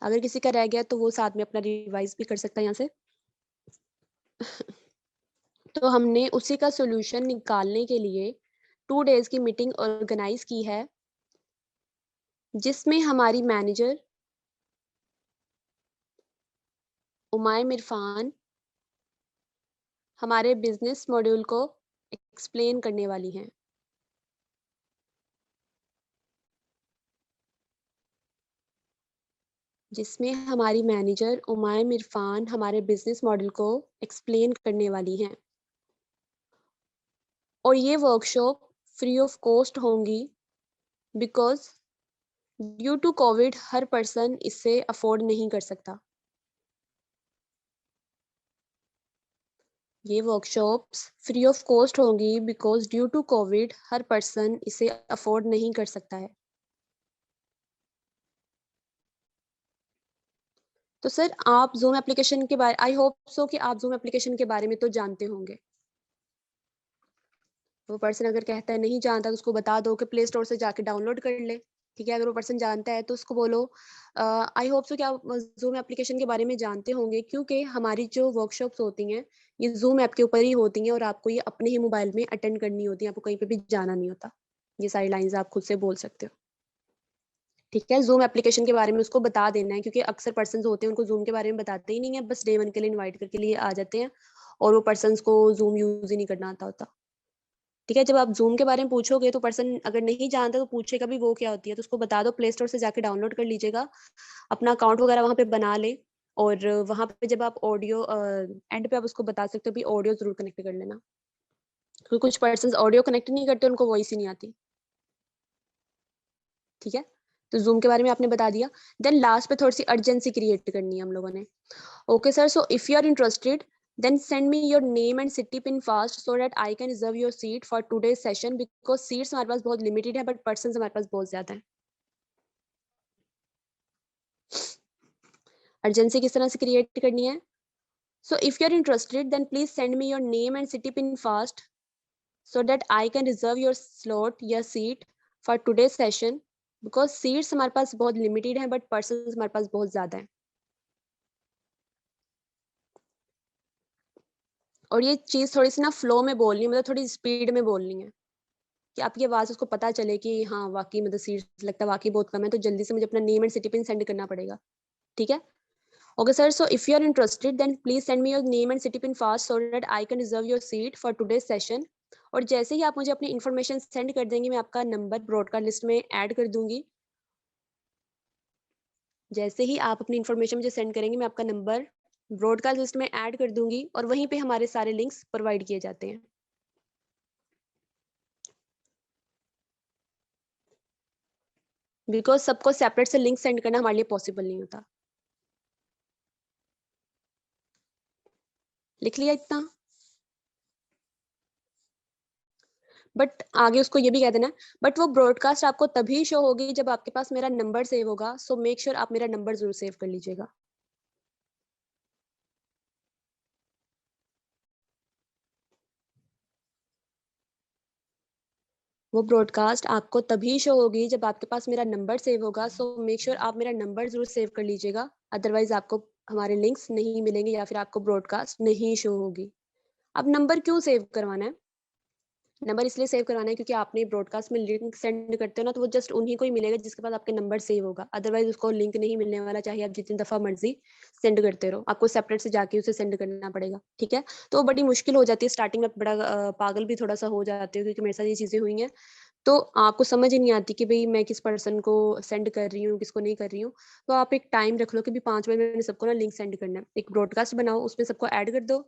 अगर किसी का रह गया तो वो साथ में अपना रिवाइज भी कर सकता है यहाँ से। तो हमने उसी का सॉल्यूशन निकालने के लिए 2 डेज की मीटिंग ऑर्गेनाइज की है, जिसमें हमारी मैनेजर उमायम इरफान हमारे बिजनेस मॉड्यूल को एक्सप्लेन करने वाली हैं। जिसमें हमारी मैनेजर उमायम इरफान हमारे बिजनेस मॉडल को एक्सप्लेन करने वाली हैं, और ये वर्कशॉप फ्री ऑफ कॉस्ट होंगी, बिकॉज ड्यू टू कोविड हर पर्सन इसे अफोर्ड नहीं कर सकता। ये वर्कशॉप्स फ्री ऑफ कॉस्ट होंगी बिकॉज ड्यू टू कोविड हर पर्सन इसे अफोर्ड नहीं कर सकता है। तो सर आप जूम एप्लीकेशन के बारे, आई होप सो कि आप जूम एप्लीकेशन के बारे में तो जानते होंगे। वो पर्सन अगर कहता है नहीं जानता तो उसको बता दो कि प्ले स्टोर से जाके डाउनलोड कर ले, ठीक है। अगर वो पर्सन जानता है तो उसको बोलो आई होप सो कि आप जूम एप्लीकेशन के बारे में जानते होंगे, क्योंकि हमारी जो वर्कशॉप्स होती हैं ये जूम ऐप के ऊपर ही होती हैं और आपको ये अपने ही मोबाइल में अटेंड करनी होती है, आपको कहीं पे भी जाना नहीं होता। ये सारी लाइंस आप खुद से बोल सकते हो, ठीक है। जूम एप्लीकेशन के बारे में उसको बता देना है, क्योंकि अक्सर पर्सन होते हैं उनको जूम के बारे में बताते ही नहीं है, बस डे 1 के लिए इन्वाइट करके लिए आ जाते हैं और वो पर्सन को जूम यूज ही नहीं करना आता होता, ठीक है। जब आप जूम के बारे में पूछोगे तो पर्सन अगर नहीं जानता तो पूछेगा भी वो क्या होती है, तो उसको बता दो प्ले स्टोर से जाके डाउनलोड कर लीजिएगा, अपना अकाउंट वगैरह वहाँ पे बना ले, और वहाँ पे जब आप ऑडियो एंड पे आप उसको बता सकते हो भी ऑडियो जरूर कनेक्ट कर लेना, क्योंकि कुछ पर्सन ऑडियो कनेक्ट नहीं करते, उनको वॉइस ही नहीं आती, ठीक है। तो जूम के बारे में आपने बता दिया। देन लास्ट पे थोड़ी सी अर्जेंसी क्रिएट करनी है हम लोगों ने। Okay sir, so if you are interested Then send me your name and city pin fast so that I can reserve your seat for today's session because seats हमारे पास बहुत limited है but persons हमारे पास बहुत ज़्यादा है. Urgency किस तरह से create करनी है? So if you're interested, then please send me your name and city pin fast so that I can reserve your slot, your seat for today's session because seats हमारे पास बहुत limited हैं but persons हमारे पास बहुत ज़्यादा हैं. और ये चीज़ थोड़ी सी ना फ्लो में बोलनी है, मतलब थोड़ी स्पीड में बोलनी है कि आपकी आवाज़ उसको पता चले कि हाँ वाकई मतलब सीट्स लगता है वाकई बहुत कम है, तो जल्दी से मुझे अपना name and city pin send करना पड़ेगा. ठीक है? Okay, sir. So if you are interested, then please send me your name and city pin fast so that I can reserve your seat for today's session. और जैसे ही आप मुझे अपनी information send कर देंगे, मैं आपका नंबर ब्रॉडकास्ट लिस्ट में ऐड कर दूंगी. जैसे ही आप अपनी इन्फॉर्मेशन मुझे सेंड करेंगे, मैं आपका नंबर ब्रॉडकास्ट लिस्ट में ऐड कर दूंगी और वहीं पे हमारे सारे लिंक्स प्रोवाइड किए जाते हैं. बिकॉज सबको सेपरेट से लिंक सेंड करना हमारे लिए पॉसिबल नहीं होता. लिख लिया इतना? बट आगे उसको ये भी कह देना, बट वो ब्रॉडकास्ट आपको तभी शो होगी जब आपके पास मेरा नंबर सेव होगा. सो मेक श्योर आप मेरा नंबर जरूर सेव कर लीजिएगा. वो ब्रॉडकास्ट आपको तभी शो होगी जब आपके पास मेरा नंबर सेव होगा. सो मेक श्योर आप मेरा नंबर जरूर सेव कर लीजिएगा, अदरवाइज आपको हमारे लिंक्स नहीं मिलेंगे या फिर आपको ब्रॉडकास्ट नहीं शो होगी. अब नंबर क्यों सेव करवाना है? नंबर इसलिए सेव करवाना है क्योंकि आपने ब्रॉडकास्ट में लिंक सेंड करते हो ना, तो वो जस्ट उन्हीं को ही मिलेगा जिसके पास आपके नंबर सेव होगा. अदरवाइज उसको लिंक नहीं मिलने वाला, चाहे आप जितनी दफा मर्जी सेंड करते रहो, आपको सेपरेट से जाके उसे सेंड करना पड़ेगा. ठीक है? तो बड़ी मुश्किल हो जाती है स्टार्टिंग में, बड़ा पागल भी थोड़ा सा हो जाते हो क्योंकि मेरे साथ ये चीजें हुई हैं. तो आपको समझ ही नहीं आती कि भाई मैं किस पर्सन को सेंड कर रही हूँ, किसको नहीं कर रही हूँ. तो आप एक टाइम रख लो कि भी 5 बजे मैंने सबको ना लिंक सेंड करना है. एक ब्रॉडकास्ट बनाओ, उसमें सबको ऐड कर दो.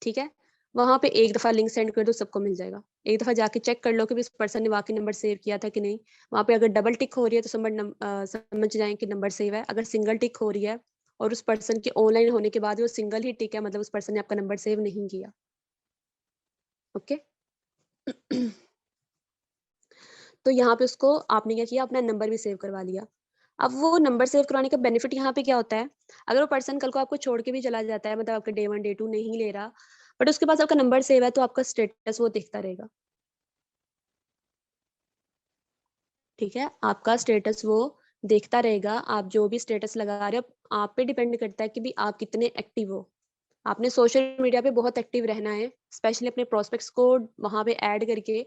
ठीक है? वहां पे एक दफा लिंक सेंड कर दो, सबको मिल जाएगा. एक दफा जाके चेक कर लो कि इस पर्सन ने वाकई नंबर सेव किया था कि नहीं. वहां पे अगर डबल टिक हो रही है तो समझ जाएं कि नंबर सेव है. अगर सिंगल टिक हो रही है और उस पर्सन के ऑनलाइन होने के बाद वो सिंगल ही टिक है, मतलब उस पर्सन ने आपका नंबर सेव नहीं किया. ओके? तो यहाँ पे उसको आपने क्या किया, अपना नंबर भी सेव करवा लिया. अब वो नंबर सेव करवाने का बेनिफिट यहाँ पे क्या होता है, अगर वो पर्सन कल को आपको छोड़ के भी चला जाता है, मतलब आपका डे 1 डे 2 नहीं ले रहा, बट उसके पास आपका नंबर सेव है, तो आपका स्टेटस वो दिखता रहेगा. ठीक है? आपका स्टेटस वो देखता रहेगा. आप जो भी स्टेटस लगा रहे हो, आप पे डिपेंड करता है कि भी आप कितने एक्टिव हो. आपने सोशल मीडिया पे बहुत एक्टिव रहना है, स्पेशली अपने प्रोस्पेक्ट्स को वहां पे ऐड करके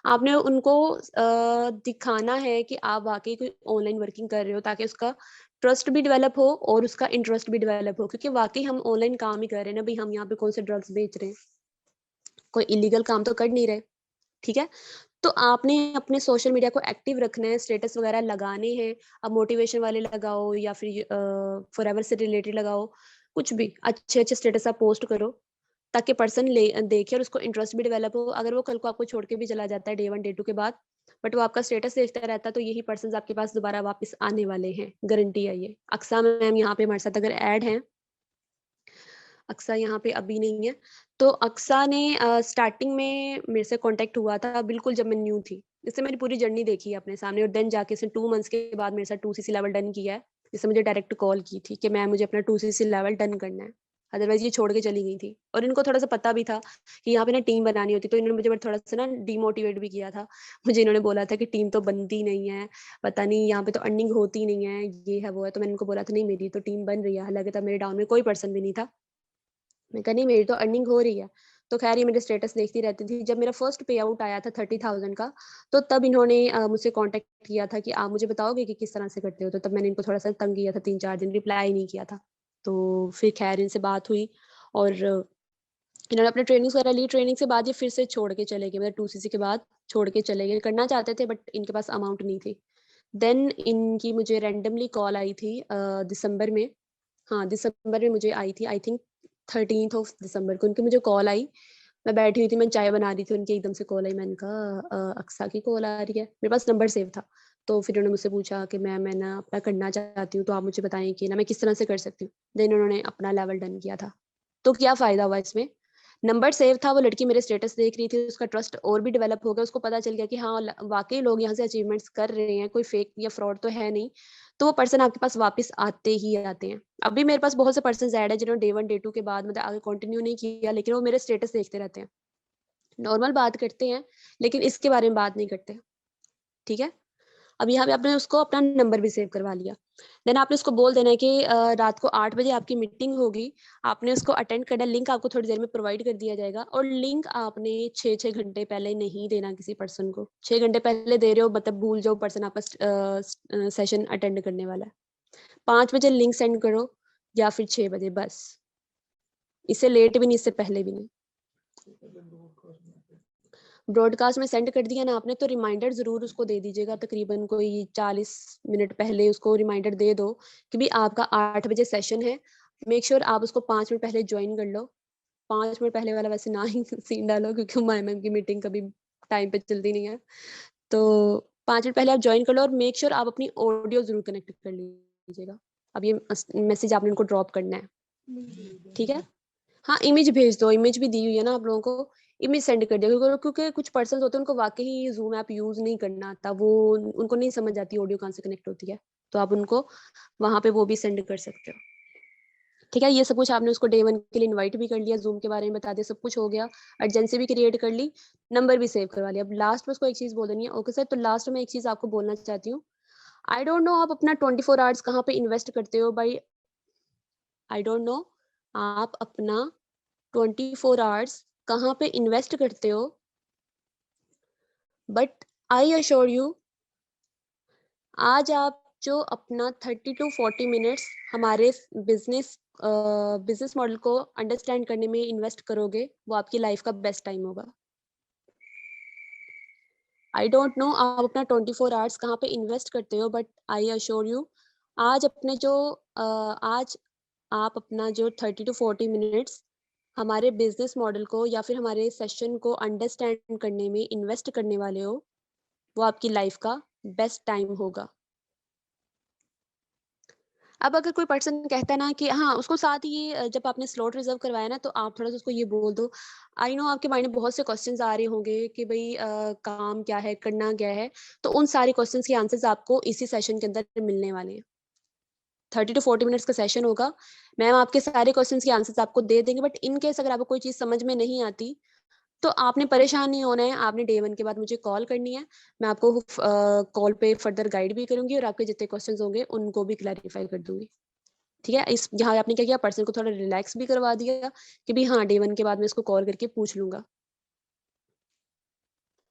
आपने उनको दिखाना है कि आप वाकई कोई ऑनलाइन वर्किंग कर रहे हो, ताकि उसका ट्रस्ट भी डेवलप हो और उसका इंटरेस्ट भी डेवलप हो. क्योंकि वाकई हम ऑनलाइन काम ही कर रहे हैं ना भाई, हम यहाँ पे कौन से ड्रग्स बेच रहे हैं, कोई इलीगल काम तो कर नहीं रहे. ठीक है? तो आपने अपने सोशल मीडिया को एक्टिव रखना है, स्टेटस वगैरह लगाने हैं. अब मोटिवेशन वाले लगाओ या फिर फॉरएवर से रिलेटेड लगाओ, कुछ भी अच्छे अच्छे स्टेटस आप पोस्ट करो ताकि पर्सन देखे और उसको इंटरेस्ट भी डेवलप हो. अगर वो कल को आपको छोड़ के भी चला जाता है डे 1 डे 2 के बाद, बट वो आपका स्टेटस देखता रहता है, तो यही पर्सन आपके पास दोबारा वापस आने वाले हैं, गारंटी है ये. अक्सा मैम यहाँ पे हमारे साथ अगर ऐड हैं, अक्सा यहाँ पे अभी नहीं है. तो अक्सा ने स्टार्टिंग में मेरे से कांटेक्ट हुआ था, बिल्कुल जब मैं न्यू थी. इससे मेरी पूरी जर्नी देखी है अपने सामने, और देन जाके इसने 2 मंथ्स के बाद मेरे साथ 2cc लेवल डन किया है. इससे मुझे डायरेक्ट कॉल की थी कि मैम मुझे अपना 2cc लेवल डन करना है, अदरवाइज ये छोड़ के चली गई थी. और इनको थोड़ा सा पता भी था कि यहाँ पे ना टीम बनानी होती, तो इन्होंने मुझे थोड़ा सा ना डीमोटिवेट भी किया था. मुझे इन्होंने बोला था कि टीम तो बनती नहीं है, पता नहीं यहाँ पे तो अर्निंग होती नहीं है, ये है वो है. तो मैंने उनको बोला था नहीं, मेरी तो टीम बन रही है. हालांकि तब मेरे डाउन में कोई पर्सन भी नहीं था. मैं कहा नहीं, मेरी तो अर्निंग हो रही है. तो खैर ये मेरे स्टेटस देखती रहती थी. जब मेरा फर्स्ट पे आउट आया था 30,000 का, तो तब इन्होंने मुझसे कांटेक्ट किया था कि आप मुझे बताओगे कि किस तरह से करते हो. तो तब मैंने इनको थोड़ा सा तंग किया था, 3-4 दिन रिप्लाई नहीं किया था. तो फिर खैर इनसे बात हुई और इन्होंने अपने ट्रेनिंग्स वगैरह ली. ट्रेनिंग से बाद ये फिर से छोड़ के चले गए, मतलब 2cc के बाद छोड़ के चले गए. करना चाहते थे बट इनके पास अमाउंट नहीं थी. देन इनकी मुझे रैंडमली कॉल आई थी दिसंबर में. हाँ, दिसंबर में मुझे आई थी, I think 13th of December को उनकी मुझे कॉल आई. मैं बैठी हुई थी, मैं चाय बना रही थी, उनकी एकदम से कॉल आई. मैंने कहा अक्सा की कॉल आ रही है. मेरे पास नंबर सेव था. तो फिर उन्होंने मुझसे पूछा कि मैं ना अपना करना चाहती हूँ, तो आप मुझे बताएं कि ना मैं किस तरह से कर सकती हूँ. देन उन्होंने अपना लेवल डन किया था. तो क्या फायदा हुआ इसमें? नंबर सेव था, वो लड़की मेरे स्टेटस देख रही थी, उसका ट्रस्ट और भी डेवलप हो गया, उसको पता चल गया कि हाँ वाकई लोग यहाँ से अचीवमेंट्स कर रहे हैं, कोई फेक या फ्रॉड तो है नहीं, तो वो पर्सन आपके पास वापस आते ही आते हैं। अभी मेरे पास बहुत से पर्सन ऐड है जिन्होंने डे 1 डे 2 के बाद मतलब आगे कंटिन्यू नहीं किया, लेकिन वो मेरे स्टेटस देखते रहते हैं, नॉर्मल बात करते हैं लेकिन इसके बारे में बात नहीं करते। ठीक है, अब यहाँ पे आपने उसको अपना नंबर भी सेव करवा लिया। देन आपने उसको बोल देना है कि रात को 8 बजे आपकी मीटिंग होगी, आपने उसको अटेंड करना, लिंक आपको थोड़ी देर में प्रोवाइड कर दिया जाएगा, और लिंक आपने 6 घंटे पहले नहीं देना किसी पर्सन को। 6 घंटे पहले दे रहे हो मतलब भूल जाओ पर्सन आपका सेशन अटेंड करने वाला है। 5 बजे लिंक सेंड करो या फिर 6 बजे, बस। इससे लेट भी नहीं, इससे पहले भी नहीं। ब्रॉडकास्ट में सेंड कर दिया ना आपने, तो रिमाइंडर जरूर उसको दे दीजिएगा, तकरीबन कोई 40 मिनट पहले उसको रिमाइंडर दे दो कि भी आपका 8 बजे सेशन है। मेक श्योर आप उसको 5 मिनट पहले ज्वाइन कर लो। 5 मिनट पहले वाला वैसे ना ही सीन डालो, क्योंकि हुमायूं की मीटिंग कभी टाइम पे चलती नहीं है। तो 5 मिनट पहले आप ज्वाइन कर लो, और मेक श्योर आप अपनी ऑडियो जरूर कनेक्ट कर लीजिएगा। अब ये मैसेज आपने उनको ड्रॉप करना है, ठीक है। हाँ, इमेज भेज दो, इमेज भी दी हुई है ना आप लोगों को, इमेज सेंड कर दिया, क्योंकि कुछ पर्सन होते हैं उनको वाकई जूम ऐप यूज नहीं करना आता, वो उनको नहीं समझ आती ऑडियो कहाँ से कनेक्ट होती है, तो आप उनको वहां पे वो भी सेंड कर सकते हो। ठीक है, ये सब कुछ आपने उसको डे 1 के लिए इनवाइट भी कर लिया, जूम के बारे में बता दिया, सब कुछ हो गया, अर्जेंसी भी क्रिएट कर ली, नंबर भी सेव करवा लिया। अब लास्ट में उसको एक चीज बोल देनी है। ओके सर, तो लास्ट में एक चीज आपको बोलना चाहती हूँ, आई डोंट नो आप अपना 24 आवर्स कहाँ पे इन्वेस्ट करते हो भाई, आई डोंट नो आप अपना 24 आवर्स कहाँ पे इन्वेस्ट करते हो, बट आई अश्योर यू आज आप जो अपना 30 to 40 मिनट्स हमारे बिजनेस मॉडल को अंडरस्टैंड करने में इन्वेस्ट करोगे, वो आपकी लाइफ का बेस्ट टाइम होगा। आई डोंट नो आप अपना 24 आवर्स कहाँ पे इन्वेस्ट करते हो, बट आई अश्योर यू आज अपने जो आज आप अपना जो 30 to 40 मिनट्स हमारे बिजनेस मॉडल को या फिर हमारे सेशन को अंडरस्टैंड करने में इन्वेस्ट करने वाले हो, वो आपकी लाइफ का बेस्ट टाइम होगा। अब अगर कोई पर्सन कहता है ना कि हाँ, उसको साथ ही ये जब आपने स्लॉट रिजर्व करवाया ना, तो आप थोड़ा सा उसको ये बोल दो, आई नो आपके माइंड में बहुत से क्वेश्चंस आ रहे होंगे कि भाई काम क्या है, करना क्या है, तो उन सारे क्वेश्चंस के आंसर्स आपको इसी सेशन के अंदर मिलने वाले हैं। 30 to 40 मिनट्स का सेशन होगा, मैम आपके सारे क्वेश्चंस के आंसर्स आपको दे देंगे, बट इन केस अगर आपको कोई चीज समझ में नहीं आती तो आपने परेशान नहीं होना है, आपने डे 1 के बाद मुझे कॉल करनी है, मैं आपको कॉल पे फर्दर गाइड भी करूंगी, और आपके जितने क्वेश्चंस होंगे उनको भी क्लैरिफाई कर दूंगी। ठीक है, इस यहाँ आपने क्या किया, पर्सन को थोड़ा रिलैक्स भी करवा दिया कि भी हाँ डे 1 के बाद मैं इसको कॉल करके पूछ लूंगा।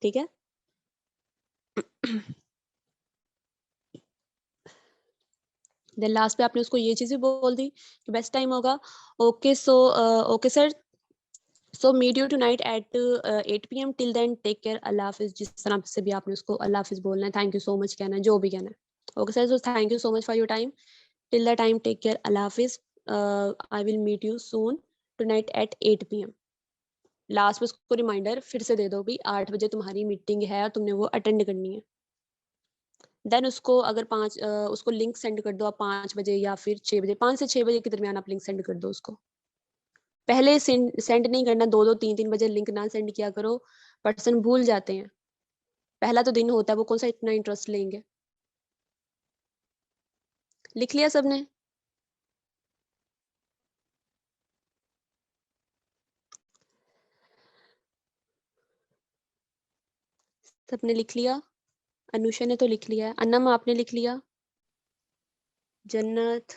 ठीक है। देन लास्ट पे आपने उसको ये चीजें बोल दी कि बेस्ट टाइम होगा। Okay okay sir, so meet you tonight at 8 PM, till then take care, अल्लाह हाफिज। जिस तरह से भी आपने उसको अल्लाह हाफिज बोलना है, थैंक यू सो मच कहना है, जो भी कहना है। Okay sir, so thank you so much for your time, till the time take care, अल्लाह हाफिज, I will meet you soon tonight at 8 PM। Last में उसको रिमाइंडर फिर से दे दो भी 8 बजे तुम्हारी मीटिंग है और तुमने वो अटेंड करनी है। देन उसको अगर उसको लिंक सेंड कर दो आप 5 बजे या फिर 6 बजे, 5 से 6 बजे के दरमियान आप लिंक सेंड कर दो उसको। पहले सेंड नहीं करना, 2-2 3-3 बजे लिंक ना सेंड किया करो, पर्सन भूल जाते हैं, पहला तो दिन होता है, वो कौन सा इतना इंटरेस्ट लेंगे। लिख लिया सबने? सबने लिख लिया? अनुषा ने तो लिख लिया है, अन्नम आपने लिख लिया, जन्नत,